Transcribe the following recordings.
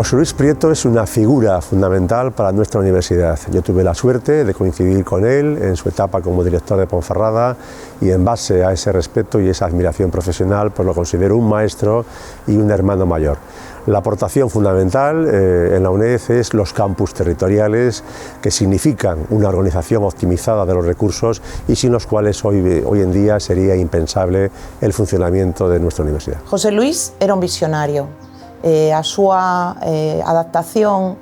José Luis Prieto es una figura fundamental para nuestra universidad. Yo tuve la suerte de coincidir con él en su etapa como director de Ponferrada y en base a ese respeto y esa admiración profesional, pues lo considero un maestro y un hermano mayor. La aportación fundamental en la UNED es los campus territoriales, que significan una organización optimizada de los recursos y sin los cuales hoy en día sería impensable el funcionamiento de nuestra universidad. José Luis era un visionario. A súa adaptación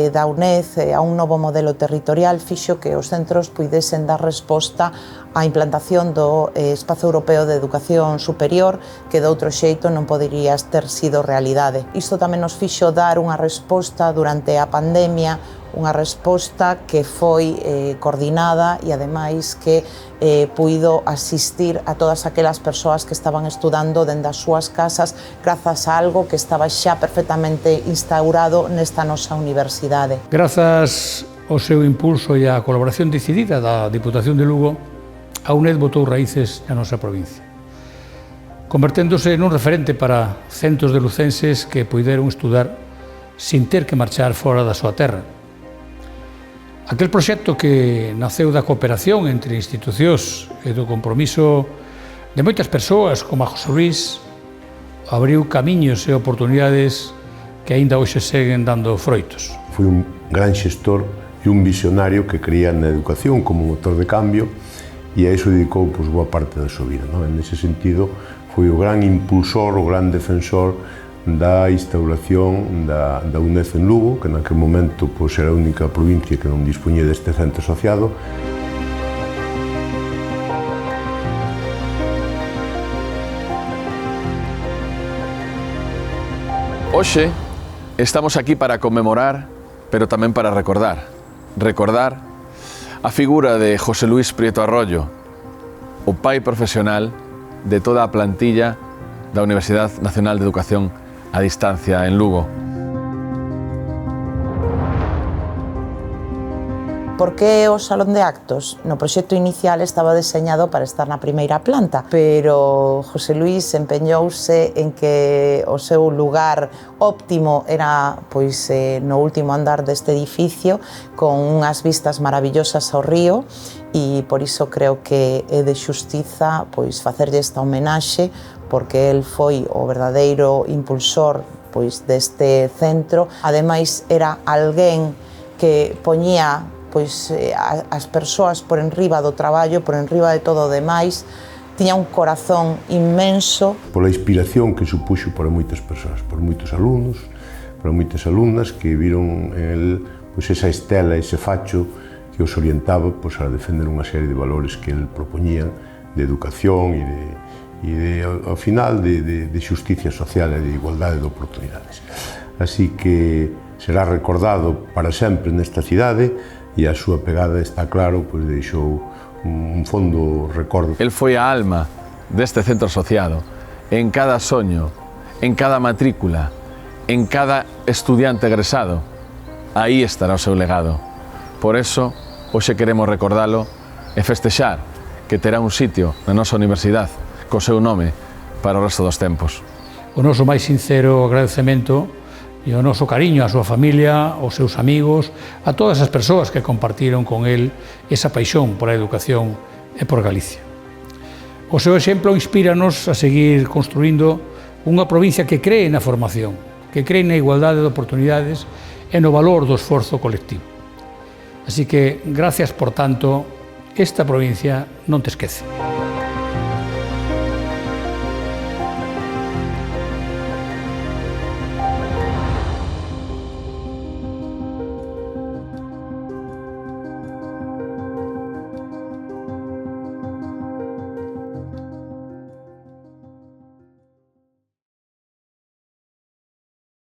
da UNED a un novo modelo territorial fixo que os centros puidesen dar resposta á implantación do Espazo Europeo de Educación Superior, que de outro xeito non podería ter sido realidade. Isto tamén nos fixo dar unha resposta durante a pandemia, unha resposta que foi coordinada e ademais que puido asistir a todas aquelas persoas que estaban estudando dende as súas casas grazas a algo que estaba xa perfectamente instaurado nesta nosa universidade. Grazas ao seu impulso e á colaboración decidida da Diputación de Lugo, a UNED botou raíces na nosa provincia, converténdose nun referente para centos de lucenses que puideron estudar sin ter que marchar fora da súa terra. Aquel proxecto que naceu da cooperación entre institucións e do compromiso de moitas persoas como a José Luis abriu camiños e oportunidades que aínda hoxe seguen dando froitos. Foi un gran xestor e un visionario que creía na educación como motor de cambio e a iso dedicou boa parte da súa vida. En ese sentido, foi o gran impulsor, o gran defensor da instauración da UNED en Lugo, que naquele momento era a única provincia que non dispoñía deste centro asociado. Hoxe estamos aquí para conmemorar, pero tamén para recordar. Recordar a figura de José Luis Prieto Arroyo, o pai profesional de toda a plantilla da Universidade Nacional de Educación a Distancia en Lugo. Por que o Salón de Actos? No proxecto inicial estaba deseñado para estar na primeira planta, pero José Luis empeñouse en que o seu lugar óptimo era no último andar deste edificio, con unhas vistas maravillosas ao río, e por iso creo que é de xustiza facerlle esta homenaxe, porque el foi o verdadeiro impulsor deste centro. Ademais, era alguén que poñía as persoas por enriba do traballo, por enriba de todo o demais, tiña un corazón inmenso. Pola inspiración que supuxo para moitas persoas, por moitos alumnos, para moitas alumnas que viron en el esa estela, ese facho que os orientaba a defender unha serie de valores que el propoñía de educación e ao final de xusticia social e de igualdade de oportunidades. Así que será recordado para sempre nesta cidade e a súa pegada, está claro, deixou un fondo recordo. El foi a alma deste centro asociado, en cada soño, en cada matrícula, en cada estudiante egresado. Aí estará o seu legado. Por eso, hoxe queremos recordalo e festexar que terá un sitio na nosa universidade co seu nome para o resto dos tempos. O noso máis sincero agradecemento e o noso cariño á súa familia, aos seus amigos, a todas as persoas que compartiron con el esa paixón pola educación e por Galicia. O seu exemplo inspíranos a seguir construindo unha provincia que cree na formación, que cree na igualdade de oportunidades e no valor do esforzo colectivo. Así que, gracias por tanto, esta provincia non te esquece.